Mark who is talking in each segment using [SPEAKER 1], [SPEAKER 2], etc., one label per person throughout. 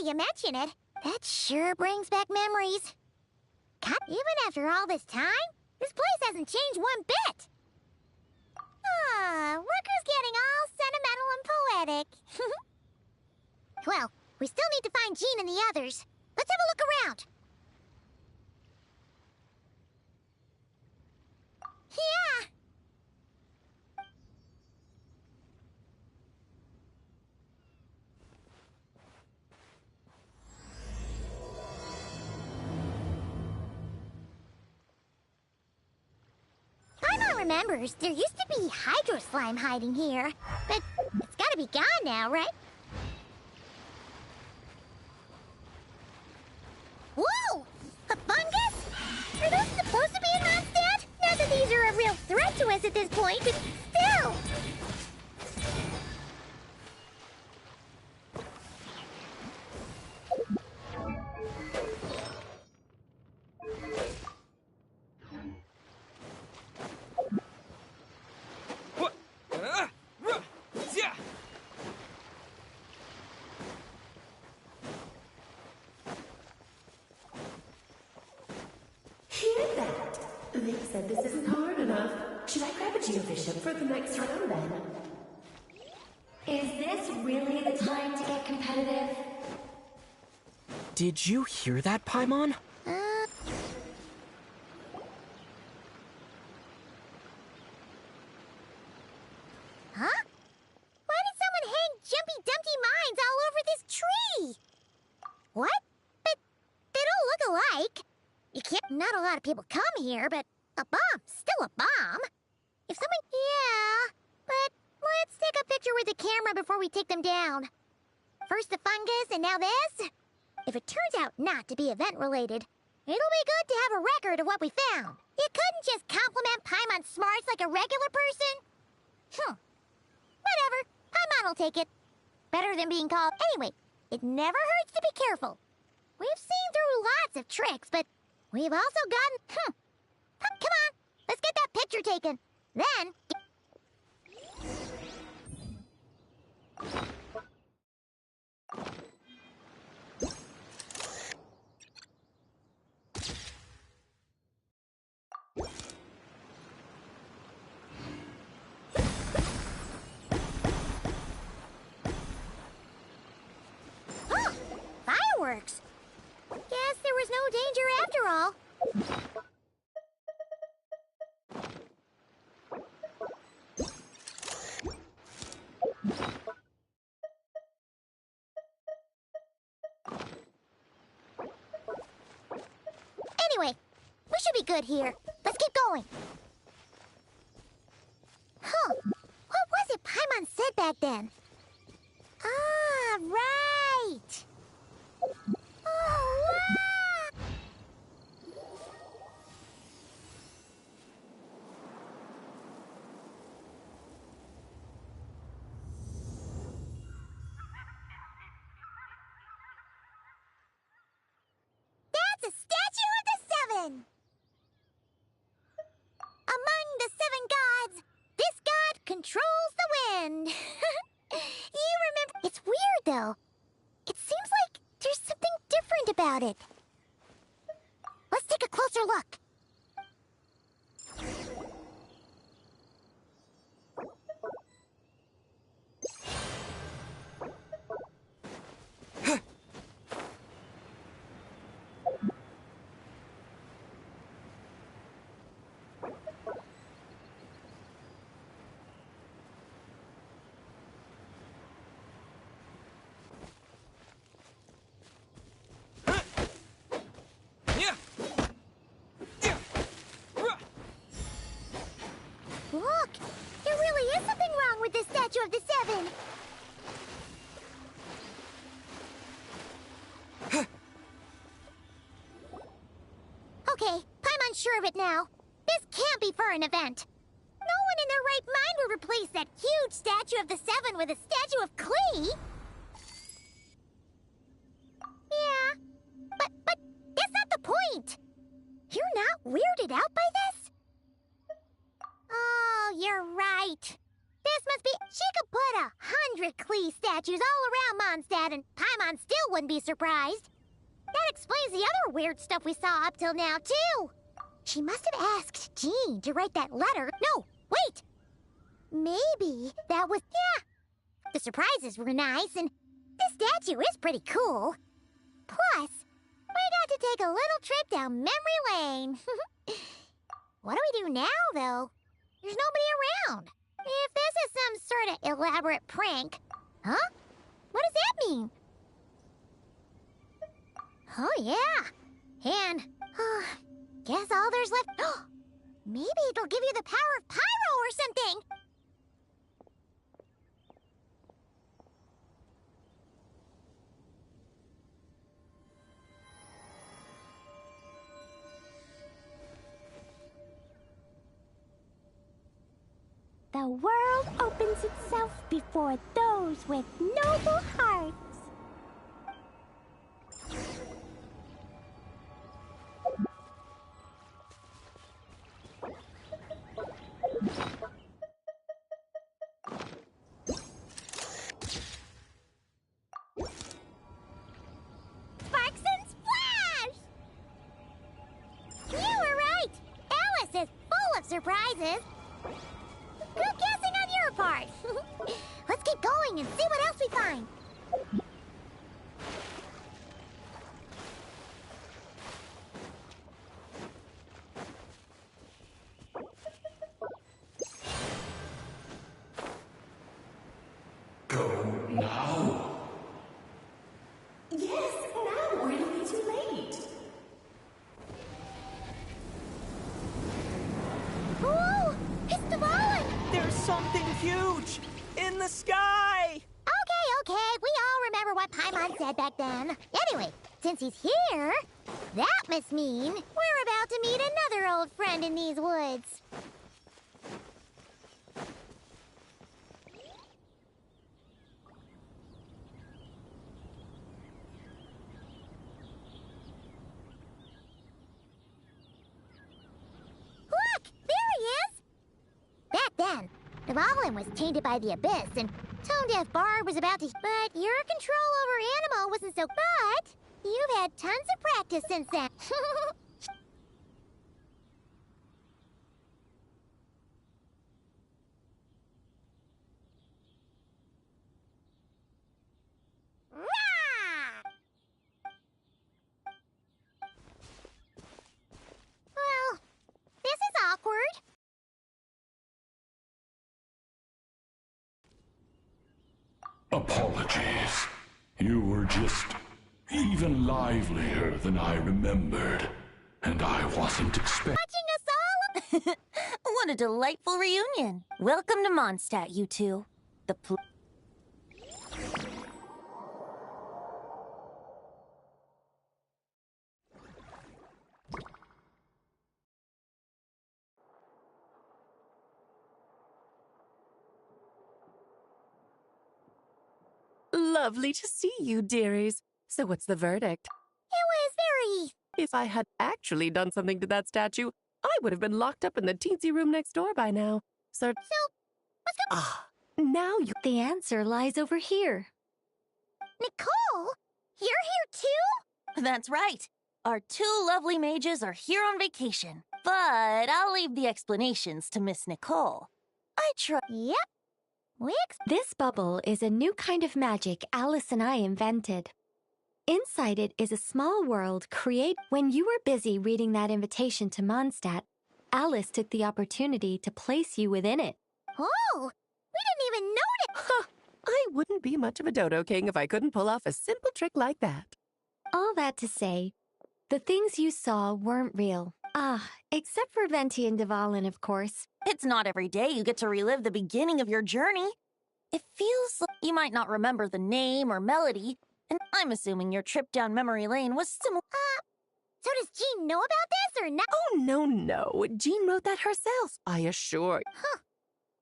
[SPEAKER 1] you mention it, that sure brings back memories. God, even after all this time, this place hasn't changed one bit. Ah, look who's getting all sentimental and poetic. Well, we still need to find Jean and the others. Let's have a look around. Yeah. Paimon remembers there used to be hydro slime hiding here, but it's gotta be gone now, right? Whoa! A fungus? Are those supposed to be in Mondstadt? Not that these are a real threat to us at this point, but still!
[SPEAKER 2] They said this isn't hard enough. Should I grab a Geobishop for the next round then?
[SPEAKER 3] Is this really the time to get competitive?
[SPEAKER 4] Did you hear that, Paimon?
[SPEAKER 1] Huh? Why did someone hang Jumpy Dumpty Mines all over this tree? What? But they don't look alike. You can't. Not a lot of people come here, but a bomb's still a bomb. If someone. Yeah, but let's take a picture with the camera before we take them down. First the fungus, and now this? If it turns out not to be event-related, it'll be good to have a record of what we found. You couldn't just compliment Paimon's smarts like a regular person? Whatever. Paimon will take it. Better than being called. Anyway, it never hurts to be careful. We've seen through lots of tricks, but we've also gotten... Come on, let's get that picture taken. Then... Oh, fireworks. Guess there was no danger after all. Anyway, we should be good here. Let's keep going. Huh. What was it Paimon said back then? Ah, right. Oh, wow. That's a statue of the seven! Among the seven gods, this god controls the wind. You remember... It's weird, though. It seems like there's something different about it. Let's take a closer look. Look, there really is something wrong with this statue of the seven. Okay, Paimon's sure of it now. This can't be for an event. No one in their right mind would replace that huge statue of the seven with a statue of Klee. Yeah, but that's not the point. You're not weirded out by this? Oh, you're right. This must be... She could put put 100 Klee statues all around Mondstadt and Paimon still wouldn't be surprised. That explains the other weird stuff we saw up till now, too. She must have asked Jean to write that letter. No, wait! Maybe that was... Yeah, the surprises were nice, and this statue is pretty cool. Plus, we got to take a little trip down memory lane. What do we do now, though? There's nobody around. If this is some sort of elaborate prank... Huh? What does that mean? Oh, yeah. And, guess all there's left... Maybe it'll give you the power of Pyro or something!
[SPEAKER 5] The world opens itself before those with noble hearts.
[SPEAKER 1] Sparks and Splash! You were right! Alice is full of surprises! Good guessing on your part! Let's keep going and see what else we find!
[SPEAKER 6] Go now.
[SPEAKER 2] Yes, now, or it'll be too late.
[SPEAKER 1] Ooh! It's Dvalin!
[SPEAKER 4] There's something huge in the sky!
[SPEAKER 1] Okay, we all remember what Paimon said back then. Anyway, since he's here, that must mean we're about to meet another old friend in these woods. Look! There he is! Back then, Dvalin was tainted by the Abyss, and Tone-Deaf Bard was about to... But your control over Animo wasn't so... But you've had tons of practice since then. Rah! Well, this is awkward.
[SPEAKER 6] Apologies. You were just even livelier than I remembered. And I wasn't expecting...
[SPEAKER 1] Watching us all...
[SPEAKER 7] What a delightful reunion. Welcome to Mondstadt, you two.
[SPEAKER 8] Lovely to see you, dearies. So what's the verdict?
[SPEAKER 1] It was very...
[SPEAKER 8] If I had actually done something to that statue, I would have been locked up in the teensy room next door by now. So,
[SPEAKER 1] what's going...
[SPEAKER 8] now you...
[SPEAKER 5] The answer lies over here.
[SPEAKER 1] Nicole? You're here too?
[SPEAKER 7] That's right. Our two lovely mages are here on vacation. But I'll leave the explanations to Miss Nicole.
[SPEAKER 1] Yep.
[SPEAKER 5] This bubble is a new kind of magic Alice and I invented. Inside it is a small world created... When you were busy reading that invitation to Mondstadt, Alice took the opportunity to place you within it.
[SPEAKER 1] Oh! We didn't even notice!
[SPEAKER 8] I wouldn't be much of a dodo king if I couldn't pull off a simple trick like that.
[SPEAKER 5] All that to say, the things you saw weren't real. Except for Venti and Dvalin, of course.
[SPEAKER 7] It's not every day you get to relive the beginning of your journey. It feels like you might not remember the name or melody, and I'm assuming your trip down memory lane was similar.
[SPEAKER 1] So does Jean know about this or not?
[SPEAKER 8] Oh, no. Jean wrote that herself, I assure you.
[SPEAKER 1] Huh.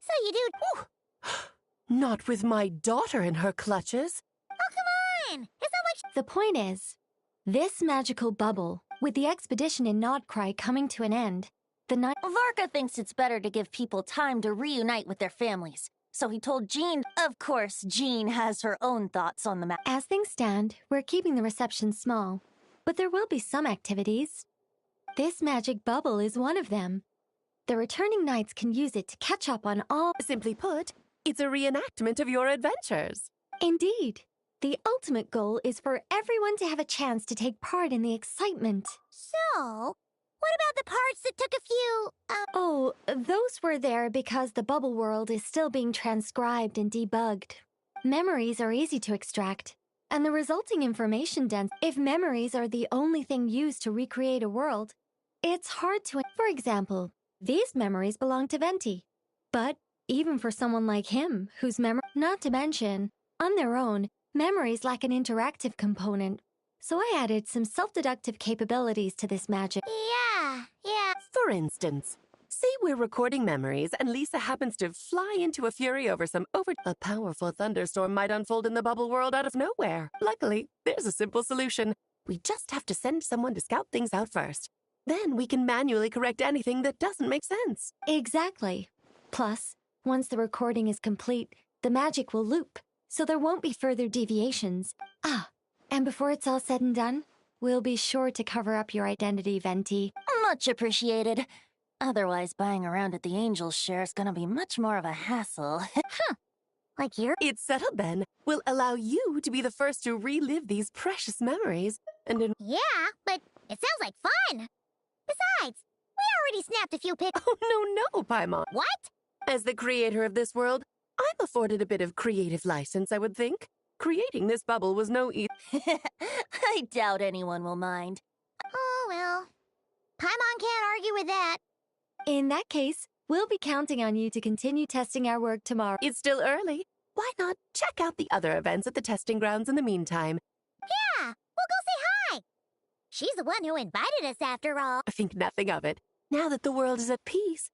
[SPEAKER 1] So you do...
[SPEAKER 8] Not with my daughter in her clutches.
[SPEAKER 1] Oh, come on! It's not like...
[SPEAKER 5] The point is, this magical bubble, with the expedition in Nodcry coming to an end, the night...
[SPEAKER 7] Varka thinks it's better to give people time to reunite with their families. So he told Jean. Of course, Jean has her own thoughts on the matter.
[SPEAKER 5] As things stand, we're keeping the reception small, but there will be some activities. This magic bubble is one of them. The returning knights can use it to catch up on all...
[SPEAKER 8] Simply put, it's a reenactment of your adventures.
[SPEAKER 5] Indeed. The ultimate goal is for everyone to have a chance to take part in the excitement.
[SPEAKER 1] So, what about the parts that took a few,
[SPEAKER 5] Oh, those were there because the bubble world is still being transcribed and debugged. Memories are easy to extract, and the resulting information dense. If memories are the only thing used to recreate a world, it's hard to... For example, these memories belong to Venti. But even for someone like him, whose memory... Not to mention, on their own, memories lack an interactive component. So I added some self-deductive capabilities to this magic.
[SPEAKER 1] Yeah.
[SPEAKER 8] For instance, say we're recording memories and Lisa happens to fly into a fury over A powerful thunderstorm might unfold in the bubble world out of nowhere. Luckily, there's a simple solution. We just have to send someone to scout things out first. Then we can manually correct anything that doesn't make sense.
[SPEAKER 5] Exactly. Plus, once the recording is complete, the magic will loop, so there won't be further deviations. And before it's all said and done, we'll be sure to cover up your identity, Venti.
[SPEAKER 7] Much appreciated. Otherwise, buying around at the Angel's share is gonna be much more of a hassle.
[SPEAKER 1] Like you're...
[SPEAKER 8] It's settled then. We'll allow you to be the first to relive these precious memories. And in...
[SPEAKER 1] Yeah, but it sounds like fun. Besides, we already snapped a few pics.
[SPEAKER 8] Oh, no, Paimon.
[SPEAKER 1] What?
[SPEAKER 8] As the creator of this world, I'm afforded a bit of creative license, I would think. Creating this bubble was no easy...
[SPEAKER 7] I doubt anyone will mind.
[SPEAKER 1] Oh, well. Paimon can't argue with that.
[SPEAKER 5] In that case, we'll be counting on you to continue testing our work tomorrow.
[SPEAKER 8] It's still early. Why not check out the other events at the testing grounds in the meantime?
[SPEAKER 1] Yeah, we'll go say hi. She's the one who invited us after all.
[SPEAKER 8] I think nothing of it. Now that the world is at peace,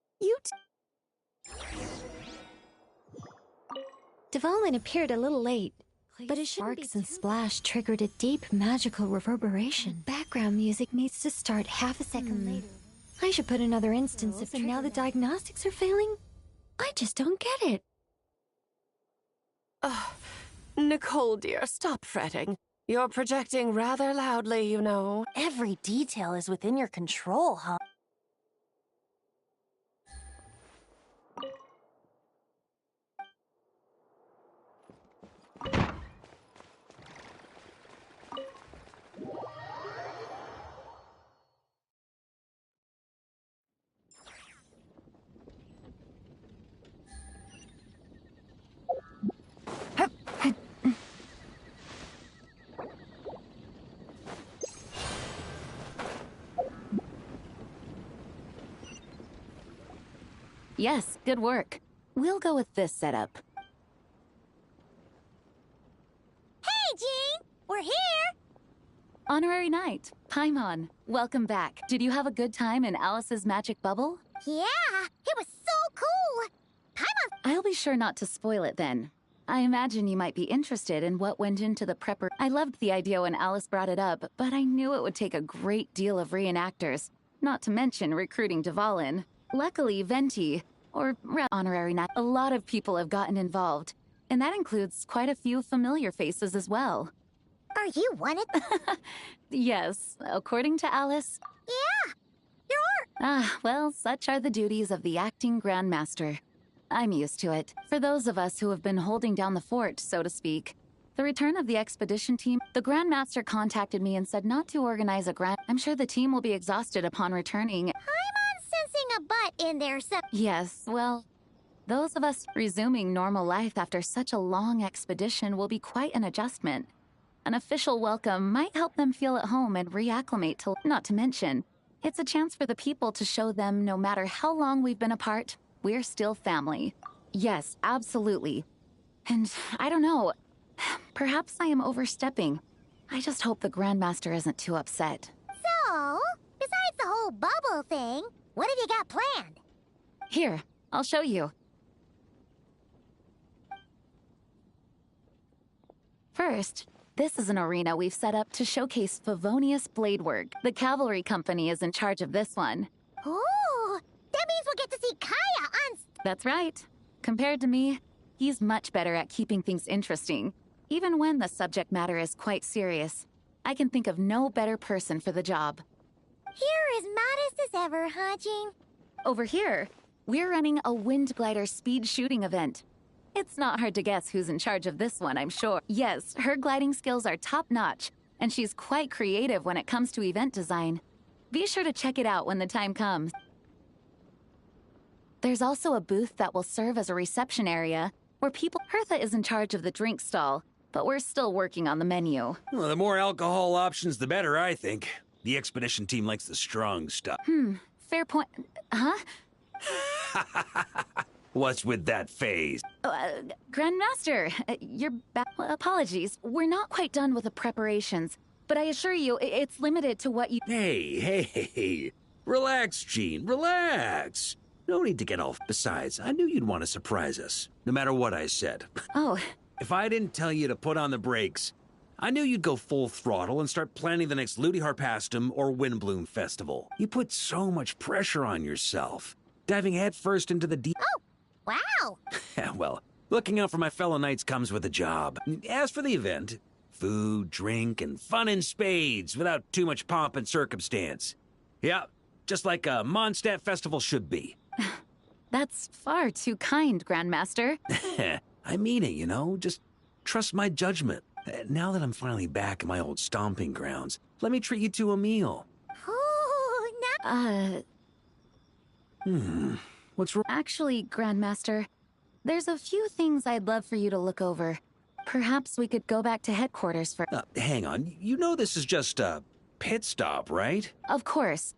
[SPEAKER 5] Dvalin appeared a little late, but his sparks and splash triggered a deep magical reverberation. Background music needs to start half a second later. I should put another instance of... And now the diagnostics are failing? I just don't get it.
[SPEAKER 8] Nicole, dear, stop fretting. You're projecting rather loudly, you know.
[SPEAKER 7] Every detail is within your control, huh?
[SPEAKER 9] Yes, good work. We'll go with this setup.
[SPEAKER 1] Hey, Jean! We're here!
[SPEAKER 9] Honorary Knight, Paimon, welcome back. Did you have a good time in Alice's magic bubble?
[SPEAKER 1] Yeah, it was so cool! Paimon...
[SPEAKER 9] I'll be sure not to spoil it then. I imagine you might be interested in what went into the prepper. I loved the idea when Alice brought it up, but I knew it would take a great deal of reenactors, not to mention recruiting Dvalin. Luckily, Venti, or Honorary Knight, a lot of people have gotten involved, and that includes quite a few familiar faces as well.
[SPEAKER 1] Are you one of...
[SPEAKER 9] Yes, according to Alice.
[SPEAKER 1] Yeah, you're...
[SPEAKER 9] Well, such are the duties of the acting Grandmaster. I'm used to it. For those of us who have been holding down the fort, so to speak, the return of the expedition team, the Grandmaster contacted me and said not to organize a grand... I'm sure the team will be exhausted upon returning.
[SPEAKER 1] Paimon's sensing a butt in there, so...
[SPEAKER 9] Yes, well, those of us resuming normal life after such a long expedition will be quite an adjustment. An official welcome might help them feel at home and reacclimate to... Not to mention, it's a chance for the people to show them no matter how long we've been apart, we're still family. Yes, absolutely. And I don't know, perhaps I am overstepping. I just hope the Grandmaster isn't too upset.
[SPEAKER 1] So, besides the whole bubble thing, what have you got planned?
[SPEAKER 9] Here, I'll show you. First, this is an arena we've set up to showcase Favonius blade work. The cavalry company is in charge of this one.
[SPEAKER 1] Ooh, that means we'll get to see Kaya on...
[SPEAKER 9] That's right. Compared to me, He's much better at keeping things interesting, even when the subject matter is quite serious. I can think of no better person for the job.
[SPEAKER 1] You're as modest as ever, huh, Jean?
[SPEAKER 9] Over here, we're running a wind glider speed shooting event. It's not hard to guess who's in charge of this one, I'm sure. Yes, her gliding skills are top-notch, and she's quite creative when it comes to event design. Be sure to check it out when the time comes. There's also a booth that will serve as a reception area, where people... Hertha is in charge of the drink stall, but we're still working on the menu.
[SPEAKER 10] Well, the more alcohol options, the better, I think. The expedition team likes the strong stuff.
[SPEAKER 9] Fair point. Huh?
[SPEAKER 10] What's with that phase?
[SPEAKER 9] Grandmaster, apologies. We're not quite done with the preparations, but I assure you, it's limited to what you...
[SPEAKER 10] Hey. Relax, Jean, relax. No need to get all... Besides, I knew you'd want to surprise us, no matter what I said.
[SPEAKER 9] Oh.
[SPEAKER 10] If I didn't tell you to put on the brakes, I knew you'd go full throttle and start planning the next Ludi Harpastum or Windbloom Festival. You put so much pressure on yourself, diving headfirst into the deep...
[SPEAKER 1] Oh, wow!
[SPEAKER 10] Well, looking out for my fellow knights comes with a job. As for the event, food, drink, and fun in spades without too much pomp and circumstance. Yeah, just like a Mondstadt festival should be.
[SPEAKER 9] That's far too kind, Grandmaster.
[SPEAKER 10] I mean it, you know? Just trust my judgment. Now that I'm finally back in my old stomping grounds, let me treat you to a meal.
[SPEAKER 1] Oh, no.
[SPEAKER 10] What's wrong?
[SPEAKER 9] Actually, Grandmaster, there's a few things I'd love for you to look over. Perhaps we could go back to headquarters for...
[SPEAKER 10] Hang on. You know this is just a pit stop, right?
[SPEAKER 9] Of course.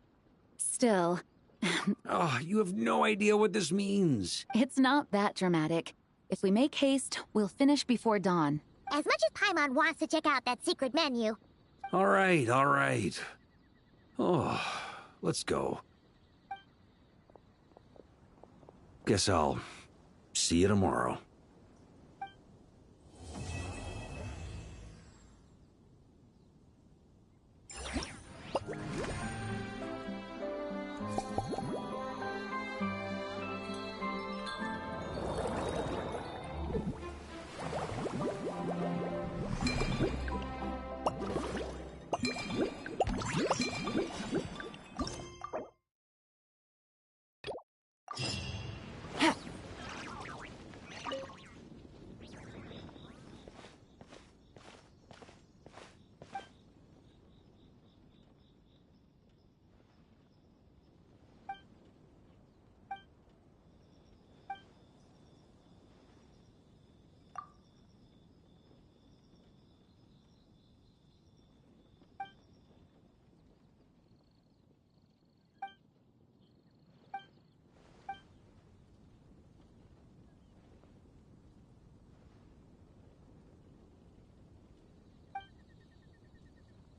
[SPEAKER 9] Still...
[SPEAKER 10] Oh, you have no idea what this means.
[SPEAKER 9] It's not that dramatic. If we make haste, we'll finish before dawn.
[SPEAKER 1] As much as Paimon wants to check out that secret menu.
[SPEAKER 10] All right. Oh, let's go. Guess I'll see you tomorrow.